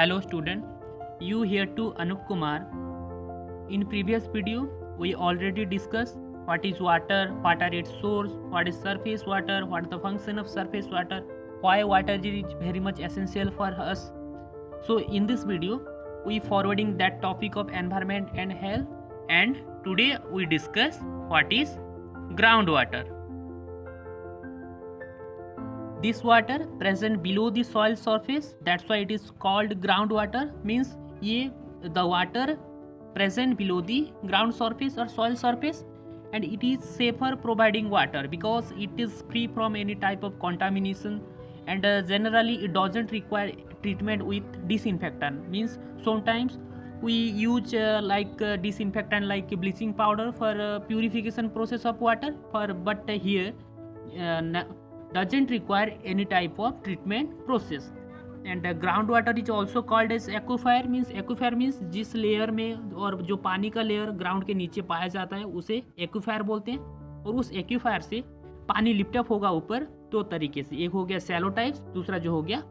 Hello student, you here to Anup Kumar. In previous video, we already discussed what is water, what are its source, what is surface water, what is the function of surface water, why water is very much essential for us. So in this video, we forwarding that topic of environment and health, and today we discuss what is groundwater. This water present below the soil surface, that's why it is called groundwater. Means the water present below the ground surface or soil surface, and it is safer providing water because it is free from any type of contamination, and generally it doesn't require treatment with disinfectant. Means sometimes we use disinfectant like bleaching powder for purification process of water, but here doesn't require any type of treatment process. And groundwater is also called as aquifer. means जिस layer में और जो पानी का layer ground के नीचे पाया जाता है उसे एक्विफायर बोलते हैं, और उस एक्विफायर से पानी लिफ्टअप होगा ऊपर दो तरीके से, एक हो गया सैलो टाइप, दूसरा जो हो गया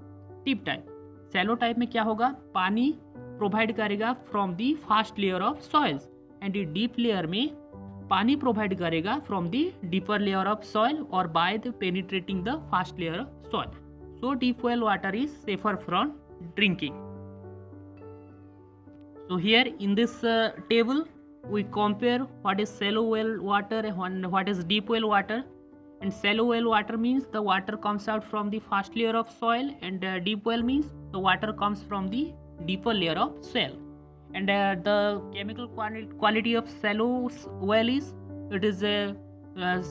डीप टाइप। सैलो टाइप में क्या होगा, पानी प्रोवाइड करेगा from the fast layer of soils, and deep layer में पानी प्रोवाइड करेगा from the deeper layer of soil और by the penetrating the fast layer of soil. So deep well water is safer from drinking. So here in this table we compare what is shallow well water and what is deep well water. And shallow well water means the water comes out from the first layer of soil, and deep well means the water comes from the deeper layer of soil. And the chemical quality of shallow well is it is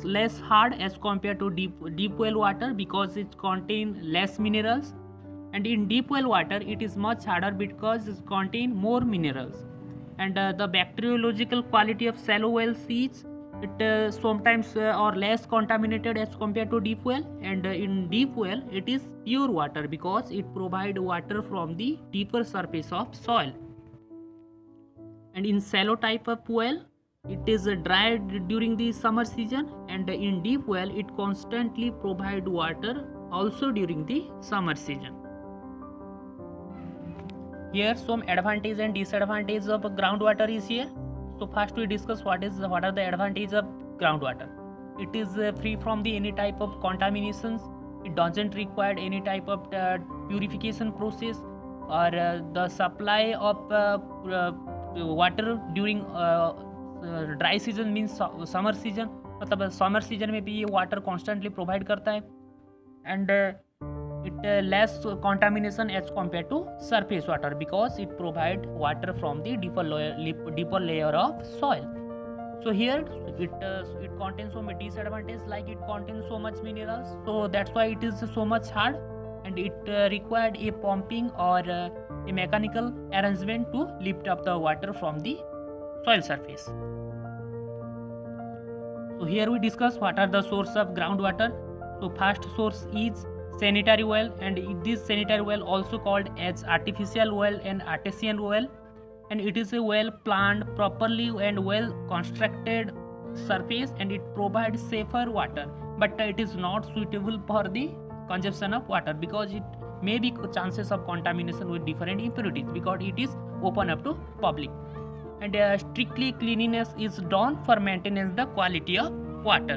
less hard as compared to deep well water because it contain less minerals, and in deep well water it is much harder because it contain more minerals. And the bacteriological quality of shallow wells is it sometimes or less contaminated as compared to deep well, and in deep well it is pure water because it provide water from the deeper surface of soil. And in shallow type of well it is dry during the summer season, and in deep well it constantly provide water also during the summer season. Here some advantage and disadvantage of groundwater is here. So first we discuss what are the advantage of groundwater. It is free from the any type of contaminations. It doesn't require any type of purification process, or the supply of water during dry season means summer season, मतलब summer season में भी ये water constantly provide करता है, and it less contamination as compare to surface water because it provide water from the deeper layer of soil. So here it contains so many disadvantages, like it contains so much minerals, so that's why it is so much hard, and it required a pumping or a mechanical arrangement to lift up the water from the soil surface. So here we discuss what are the source of groundwater. So first source is sanitary well, and this sanitary well also called as artificial well and artesian well, and it is a well planned properly and well constructed surface, and it provides safer water, but it is not suitable for the consumption of water because it may be chances of contamination with different impurities because it is open up to public. And strictly cleanliness is done for maintenance the quality of water.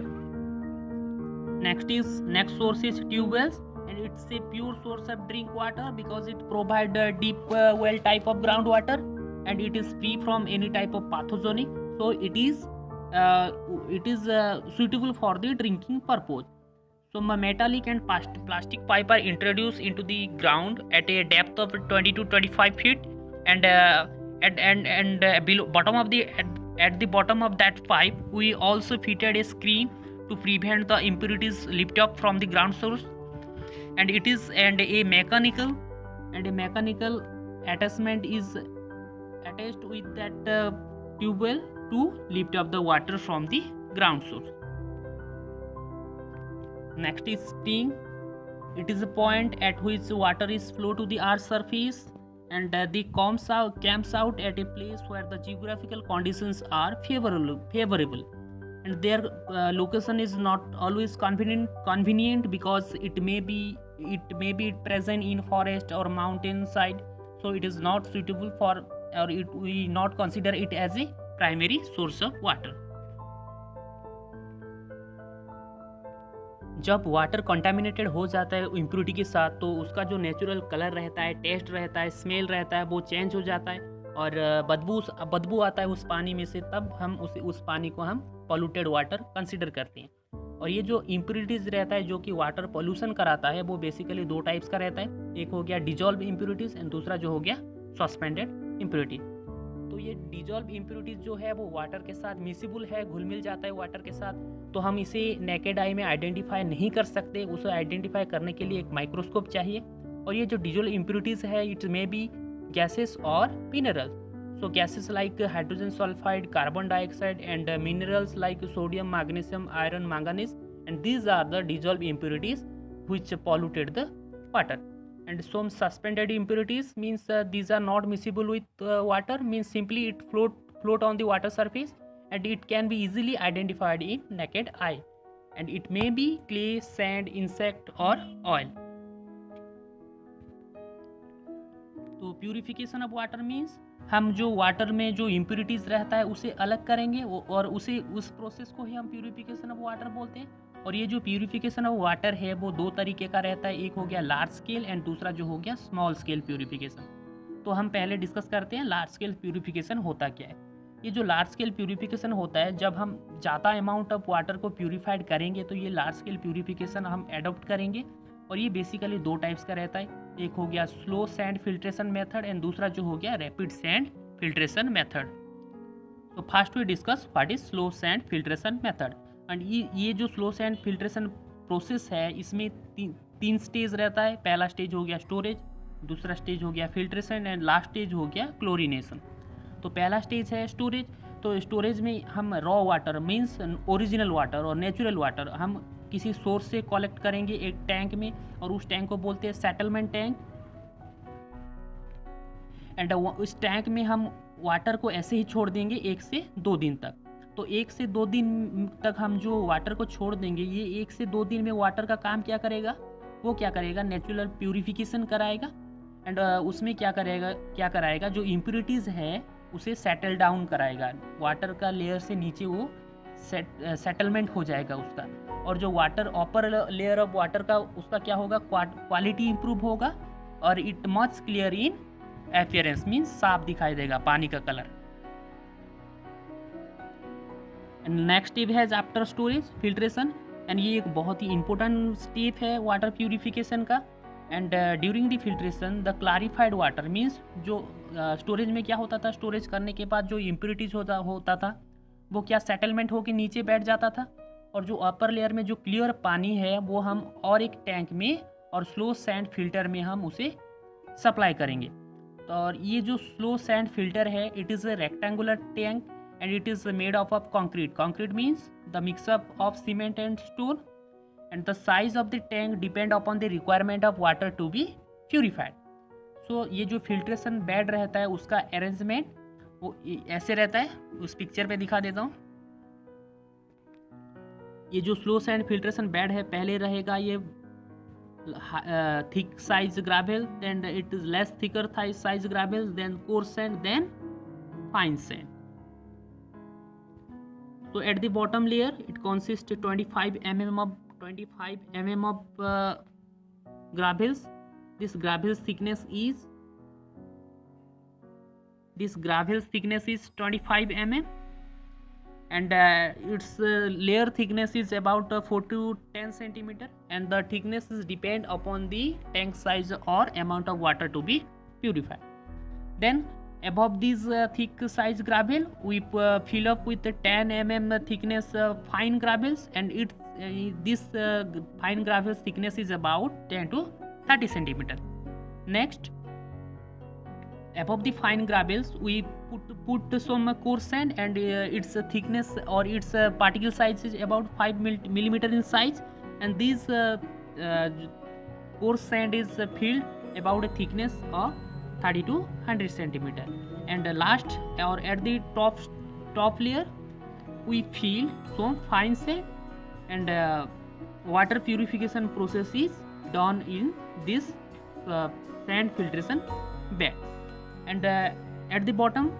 Next source is tube wells, and it's a pure source of drink water because it provide a deep well type of groundwater, and it is free from any type of pathogenic, so it is suitable for the drinking purpose. So metallic and plastic pipe are introduced into the ground at a depth of 20 to 25 feet, and below at the bottom of that pipe we also fitted a screen to prevent the impurities lift up from the ground source, and a mechanical attachment is attached with that tube well to lift up the water from the ground source. Next is sting. It is a point at which water is flow to the earth's surface, and they camps out at a place where the geographical conditions are favorable, and their location is not always convenient because it may be present in forest or mountain side. so it is not suitable for, or we not consider it as a primary source of water. जब water contaminated हो जाता है impurity के साथ, तो उसका जो natural colour रहता है, टेस्ट रहता है, स्मेल रहता है, वो चेंज हो जाता है और बदबू आता है उस पानी में से। तब हम उस पानी को हम पॉल्यूटेड वाटर कंसिडर करते हैं। और ये जो इम्प्योरिटीज़ रहता है जो कि वाटर पोल्यूशन कराता है, वो बेसिकली दो टाइप्स का रहता है। एक हो गया डिजॉल्व इम्प्योरिटीज़ एंड दूसरा जो हो गया सस्पेंडेड इम्प्योरिटी। तो ये डिजॉल्व इम्प्योरिटीज़ जो है वो वाटर के साथ मिसिबल है, घुल मिल जाता है वाटर के साथ, तो हम इसे नेकेड आई में आइडेंटिफाई नहीं कर सकते। उसे आइडेंटिफाई करने के लिए एक माइक्रोस्कोप चाहिए। और ये जो डिजॉल्व इम्प्योरिटीज़ है, इट मे बी गैसेस और minerals. So gases like hydrogen sulfide, carbon dioxide and minerals like sodium, magnesium, iron, manganese, and these are the dissolved impurities which polluted the water. And some suspended impurities means these are not miscible with water, means simply it float on the water surface and it can be easily identified in naked eye, and it may be clay, sand, insect or oil. तो purification of water means हम जो water में जो impurities रहता है उसे अलग करेंगे और उस प्रोसेस को ही हम प्यूरिफिकेशन ऑफ वाटर बोलते हैं। और ये जो प्यूरिफिकेशन ऑफ वाटर है वो दो तरीके का रहता है, एक हो गया लार्ज स्केल एंड दूसरा जो हो गया स्मॉल स्केल प्यूरिफिकेशन। तो हम पहले डिस्कस करते हैं लार्ज स्केल प्यूरिफिकेशन होता क्या है। ये जो लार्ज स्केल प्यूरिफिकेशन होता है, जब हम ज़्यादा अमाउंट ऑफ वाटर को प्यूरिफाइड करेंगे तो ये लार्ज स्केल प्यूरिफिकेशन हम एडॉप्ट करेंगे। और ये बेसिकली दो टाइप्स का रहता है, एक हो गया slow sand filtration method and दूसरा जो हो गया रैपिड सैंड फिल्ट्रेशन मेथड। तो first we discuss what is slow sand filtration method. And ये जो स्लो सैंड फिल्ट्रेशन प्रोसेस है, इसमें तीन स्टेज रहता है। पहला स्टेज हो गया स्टोरेज, दूसरा स्टेज हो गया फिल्ट्रेशन एंड लास्ट स्टेज हो गया क्लोरिनेशन। तो पहला स्टेज है स्टोरेज। तो स्टोरेज में हम raw water means original water और नेचुरल वाटर हम किसी सोर्स से कलेक्ट करेंगे एक टैंक में, और उस टैंक को बोलते हैं सेटलमेंट टैंक। एंड उस टैंक में हम वाटर को ऐसे ही छोड़ देंगे 1 से 2 दिन तक। तो 1 से 2 दिन तक हम जो वाटर को छोड़ देंगे, ये 1 से 2 दिन में वाटर का काम क्या करेगा, वो क्या करेगा, नेचुरल प्यूरिफिकेशन कराएगा। एंड उसमें क्या कराएगा, जो इम्प्योरिटीज़ है उसे सेटल डाउन कराएगा। वाटर का लेयर से नीचे वो सेटलमेंट हो जाएगा उसका। और जो water upper layer of water का उसका क्या होगा, क्वालिटी इंप्रूव होगा और it much clear in appearance means साफ दिखाई देगा पानी का कलर। नेक्स्ट स्टेप है आफ्टर स्टोरेज फिल्ट्रेशन, एंड ये एक बहुत ही इंपॉर्टेंट स्टेप है वाटर प्यूरिफिकेशन का। And during the filtration the clarified water means जो स्टोरेज में क्या होता था, स्टोरेज करने के बाद जो इम्प्योरिटीज होता था वो क्या सेटलमेंट होकर नीचे बैठ जाता था, और जो अपर लेयर में जो क्लियर पानी है वो हम और एक टैंक में और स्लो सैंड फिल्टर में हम उसे सप्लाई करेंगे। तो और ये जो स्लो सैंड फिल्टर है, it is a rectangular tank and it is made of concrete. Concrete means the mixup of cement and stone, and the size of the tank depend upon the requirement of water to be purified. So ये जो filtration bed रहता है उसका arrangement वो ऐसे रहता है, उस पिक्चर पे दिखा देता हूँ। ये जो स्लो सैंड फिल्ट्रेशन बेड है, पहले रहेगा ये thick size gravel, then it is less thicker size gravel, then coarse sand, then fine sand. So at the bottom layer it consists 25 mm of gravels. This gravel's thickness is 25 mm, and its layer thickness is about 4 to 10 centimeter, and the thickness is depend upon the tank size or amount of water to be purified. Then above these thick size gravel we fill up with 10 mm thickness fine gravels, and this fine gravels thickness is about 10 to 30 centimeter. Next, above the fine gravels we put some coarse sand, and its thickness or its particle size is about 5 millimeter in size, and this coarse sand is filled about a thickness of 30 to 100 centimeter. And last or at the top layer we fill some fine sand, and water purification process is done in this sand filtration bed. And at the bottom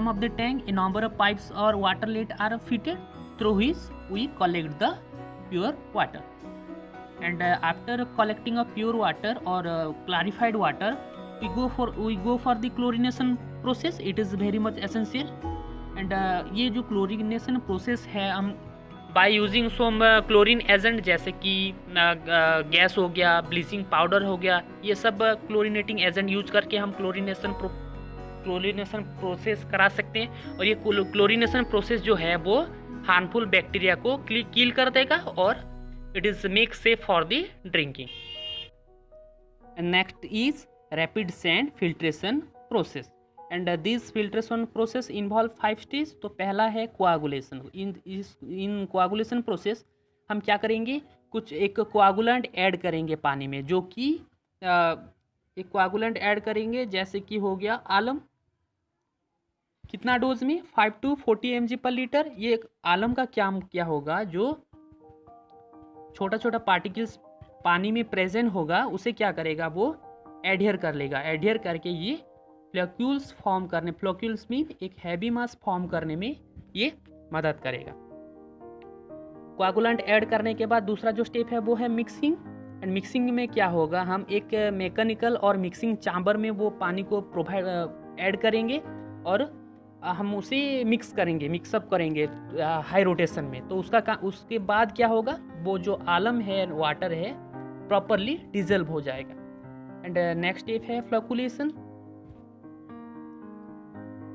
of the tank, a number of pipes or waterlet are fitted through which we collect the pure water. And after collecting of pure water or clarified water, we go for the chlorination process. It is very much essential. And ये जो chlorination process है, हम by using some chlorine agent जैसे कि gas हो गया, bleaching powder हो गया, ये सब क्लोरीनेटिंग एजेंट यूज करके हम क्लोरीनेशन प्रोसेस करा सकते हैं। और ये क्लोरीनेशन प्रोसेस जो है वो हार्मफुल बैक्टीरिया को किल कर देगा और it is make safe for the drinking. Next is rapid sand filtration process and this filtration process involve 5 stage. तो पहला है कोआगुलेशन। इन कोआगुलेशन प्रोसेस हम क्या करेंगे, कुछ एक कोआगुलेंट ऐड करेंगे पानी में, जो कि एक कोआगुलेंट ऐड करेंगे जैसे कि हो गया आलम। कितना डोज में, 5 to 40 mg पर लीटर। ये आलम का क्या होगा, जो छोटा छोटा पार्टिकल्स पानी में प्रेजेंट होगा उसे क्या करेगा, वो एडहियर कर लेगा। एडहियर करके ये फ्लोक्यूल्स फॉर्म करने, फ्लोक्यूल्स मीन एक हैवी मास फॉर्म करने में ये मदद करेगा। कोआगुलेंट ऐड करने के बाद दूसरा जो स्टेप है वो है मिक्सिंग। एंड मिक्सिंग में क्या होगा, हम एक मैकेनिकल और मिक्सिंग चैम्बर में वो पानी को ऐड करेंगे और हम उसे मिक्सअप करेंगे हाई रोटेशन में। तो उसके बाद क्या होगा, वो जो आलम है, वाटर है, प्रॉपरली डिजल्व हो जाएगा। एंड नेक्स्ट स्टेप है फ्लोकुलेशन।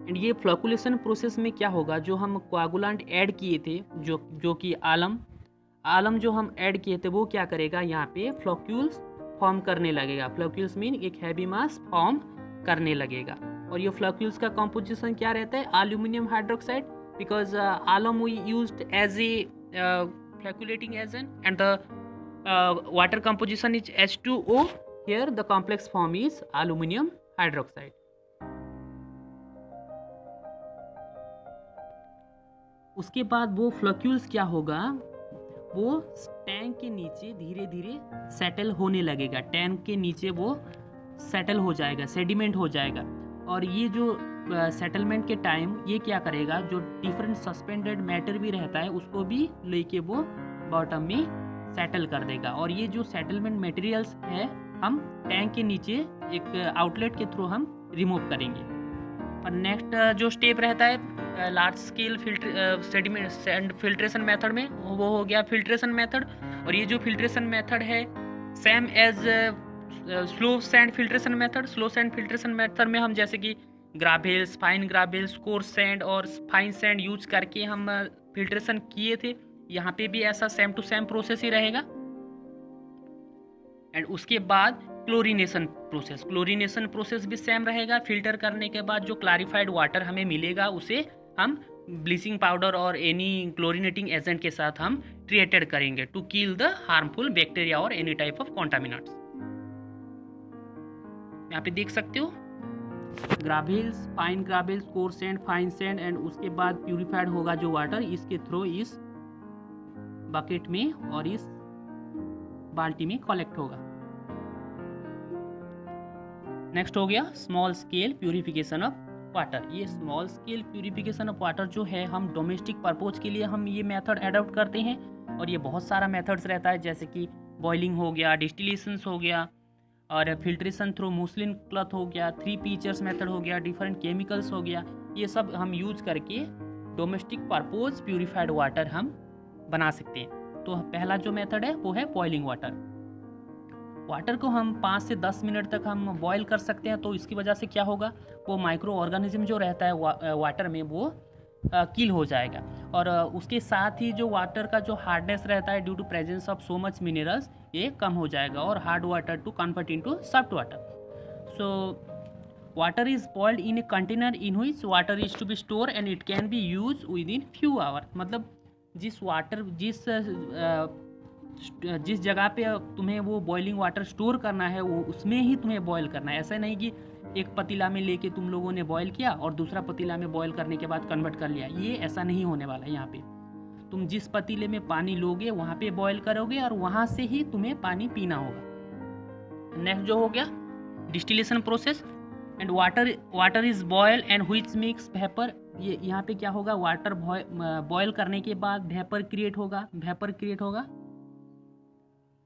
एंड ये फ्लोकुलेशन प्रोसेस में क्या होगा, जो हम कोआगुलेंट ऐड किए थे, जो कि आलम जो हम ऐड किए थे, वो क्या करेगा, यहाँ पे फ्लोक्यूल्स फॉर्म करने लगेगा। फ्लोक्यूल्स मीन एक हैवी मास फॉर्म करने लगेगा। और ये फ्लोक्यूल्स का कॉम्पोजिशन क्या रहता है, aluminium hydroxide, because alum we used as a flocculating agent and the water composition is H2O. Here the complex form is aluminum hydroxide. उसके बाद वो फ्लोक्यूल्स क्या होगा, वो टैंक के नीचे धीरे धीरे सेटल होने लगेगा। टैंक के नीचे वो सेटल हो जाएगा, सेडिमेंट हो जाएगा। और ये जो सेटलमेंट के टाइम ये क्या करेगा, जो डिफरेंट सस्पेंडेड मैटर भी रहता है उसको भी लेके वो बॉटम में सेटल कर देगा। और ये जो सेटलमेंट मटेरियल्स है हम टैंक के नीचे एक आउटलेट के थ्रू हम रिमूव करेंगे। और नेक्स्ट जो स्टेप रहता है large scale sediment and filtration method में, वो हो गया फिल्ट्रेशन मेथड। और ये जो फिल्ट्रेशन मेथड है same as slow sand filtration method. Slow sand filtration method में हम जैसे कि gravels, fine gravels, coarse sand और फाइन सैंड यूज करके हम फिल्ट्रेशन किए थे। यहाँ पे भी ऐसा सेम टू सेम प्रोसेस ही रहेगा। एंड उसके बाद क्लोरीनेशन प्रोसेस भी सेम रहेगा। फिल्टर करने के बाद जो क्लैरिफाइड वाटर हमें मिलेगा उसे हम ब्लीचिंग पाउडर और एनी क्लोरीनेटिंग एजेंट के साथ हम ट्रीटेड करेंगे to kill the harmful bacteria और एनी टाइप ऑफ कॉन्टामिनेंट्स। यहाँ पे देख सकते हो gravels, fine gravels, coarse sand, fine sand and उसके बाद प्यूरिफाइड होगा जो वाटर इसके थ्रू इस बकेट में और इस बाल्टी में कलेक्ट होगा। नेक्स्ट हो गया small scale purification of water. ये small scale purification of water जो है हम डोमेस्टिक पर्पज के लिए हम ये मेथड एडॉप्ट करते हैं। और ये बहुत सारा मेथड्स रहता है जैसे कि बॉइलिंग हो गया, डिस्टिलेशंस हो गया और फिल्ट्रेशन थ्रू मुस्लिन क्लॉथ हो गया, 3 पीचर्स मेथड हो गया, डिफरेंट केमिकल्स हो गया। ये सब हम यूज करके डोमेस्टिक पर्पज प्यूरिफाइड वाटर हम बना सकते हैं। तो पहला जो मेथड है वो है बॉइलिंग वाटर को हम 5 से 10 मिनट तक हम बॉईल कर सकते हैं। तो इसकी वजह से क्या होगा, वो माइक्रो ऑर्गेनिज्म जो रहता है वाटर में वो किल हो जाएगा। और उसके साथ ही जो वाटर का जो हार्डनेस रहता है due to presence of so much minerals, ये कम हो जाएगा और hard water to convert into soft water. So water is boiled in a container in which water is to be store and it can be use within few hour. मतलब जिस जगह पे तुम्हें वो बॉइलिंग वाटर स्टोर करना है वो उसमें ही तुम्हें बॉईल करना है। ऐसा नहीं कि एक पतीला में लेके तुम लोगों ने बॉईल किया और दूसरा पतीला में बॉईल करने के बाद कन्वर्ट कर लिया। ये ऐसा नहीं होने वाला है। यहाँ पे तुम जिस पतीले में पानी लोगे वहाँ पे बॉईल करोगे और वहाँ से ही तुम्हें पानी पीना होगा। नेक्स्ट जो हो गया distillation process and water is boil and which makes vapour. ये यहाँ पे क्या होगा, वाटर बॉयल करने के बाद वेपर क्रिएट होगा,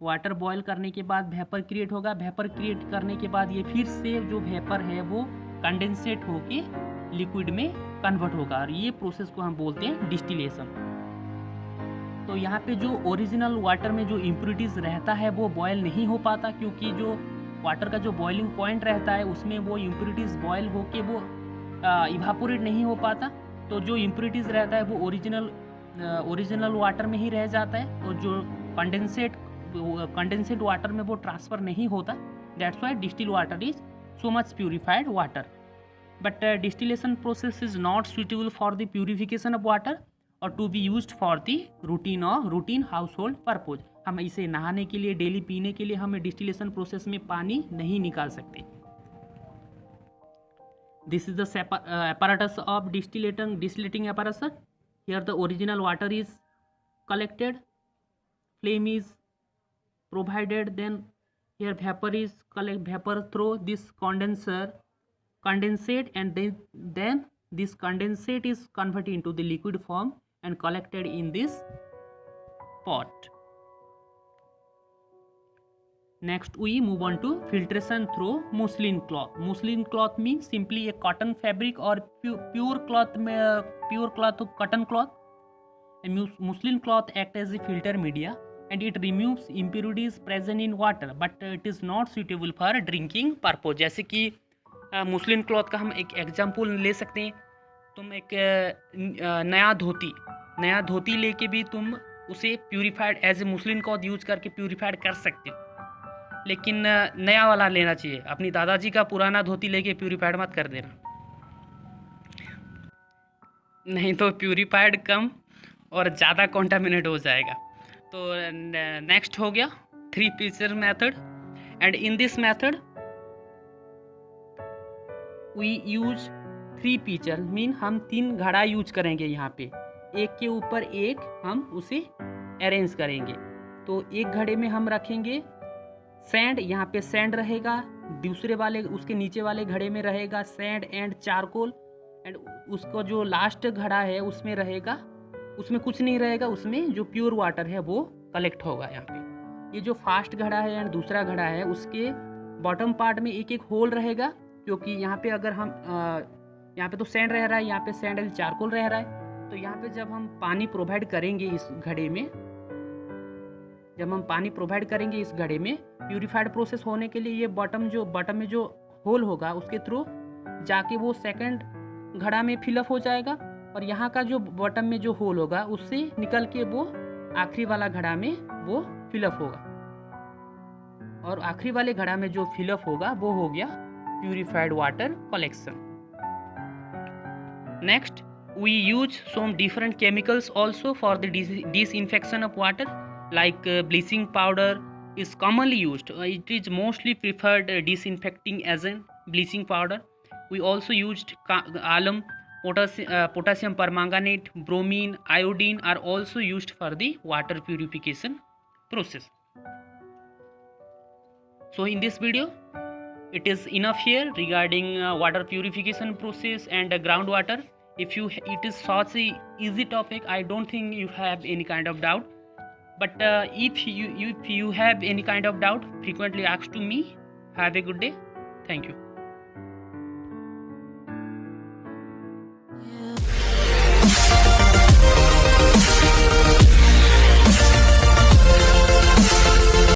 वाटर बॉयल करने के बाद वेपर क्रिएट होगा, वेपर क्रिएट करने के बाद ये फिर से जो वेपर है वो कंडेंसेट होके लिक्विड में कन्वर्ट होगा और ये प्रोसेस को हम बोलते हैं डिस्टिलेशन। तो यहाँ पे जो ओरिजिनल वाटर में जो इम्प्योरिटीज़ रहता है वो बॉयल नहीं हो पाता, क्योंकि जो वाटर का जो बॉइलिंग पॉइंट रहता है उसमें वो इम्प्योरिटीज़ बॉयल होके वो इवापोरेट नहीं हो पाता। तो जो इम्प्योरिटीज़ रहता है वो ओरिजिनल वाटर में ही रह जाता है और जो कंडेंसेट वाटर में वो ट्रांसफ़र नहीं होता। That's why distil water is so much purified water. But distillation process is not suitable for the purification of water और to be used for the routine household purpose. हम इसे नहाने के लिए, डेली पीने के लिए हमें डिस्टिलेशन प्रोसेस में पानी नहीं निकाल सकते। This is the apparatus of distillating apparatus. Here the original water is collected, flame is provided, then here vapor through this condensate, and then this condensate is converted into the liquid form and collected in this pot. Next we move on to filtration through muslin cloth. Muslin cloth means simply a cotton fabric or pure cotton cloth. A muslin cloth acts as a filter media and it removes impurities present in water, but it is not suitable for drinking purpose. जैसे कि muslin cloth का हम एक example ले सकते हैं। तुम एक नया धोती लेके भी तुम उसे purified as a muslin cloth use करके प्यूरिफाइड कर सकते हो, लेकिन नया वाला लेना चाहिए। अपनी दादाजी का पुराना धोती लेके प्यूरिफाइड मत कर देना, नहीं तो प्यूरिफाइड कम और ज़्यादा कॉन्टामिनेट हो जाएगा। तो नेक्स्ट हो गया 3 pitcher method, and in this method we use 3 pitcher mean हम 3 घड़ा यूज करेंगे। यहाँ पे एक के ऊपर एक हम उसे अरेंज करेंगे। तो एक घड़े में हम रखेंगे सैंड, यहाँ पे सैंड रहेगा, दूसरे वाले उसके नीचे वाले घड़े में रहेगा सैंड एंड चारकोल, एंड उसको जो लास्ट घड़ा है उसमें रहेगा, उसमें कुछ नहीं रहेगा, उसमें जो प्योर वाटर है वो कलेक्ट होगा। यहाँ पे ये जो फास्ट घड़ा है एंड दूसरा घड़ा है उसके बॉटम पार्ट में एक एक होल रहेगा, क्योंकि यहाँ पे अगर हम यहाँ पे तो सैंड रह रहा है, यहाँ पे सैंड एंड चारकोल रह रहा है। तो यहाँ पे जब हम पानी प्रोवाइड करेंगे इस घड़े में, इस घड़े में प्यूरिफाइड प्रोसेस होने के लिए ये बॉटम में जो होल होगा उसके थ्रू जाके वो सेकंड घड़ा में फिलअप हो जाएगा, और यहाँ का जो बॉटम में जो होल होगा उससे निकल के वो आखिरी वाला घड़ा में वो फिलअप होगा, और आखिरी वाले घड़ा में जो फिलअप होगा वो हो गया purified water collection. Next we use some different chemicals also for the disinfection of water, like bleaching powder is commonly used. It is mostly preferred disinfecting agent, bleaching powder. We also used alum, potassium permanganate, bromine, iodine are also used for the water purification process. So in this video it is enough here regarding water purification process and groundwater. If it is such a easy topic, I don't think you have any kind of doubt, but if you have any kind of doubt, frequently ask to me. Have a good day. Thank you.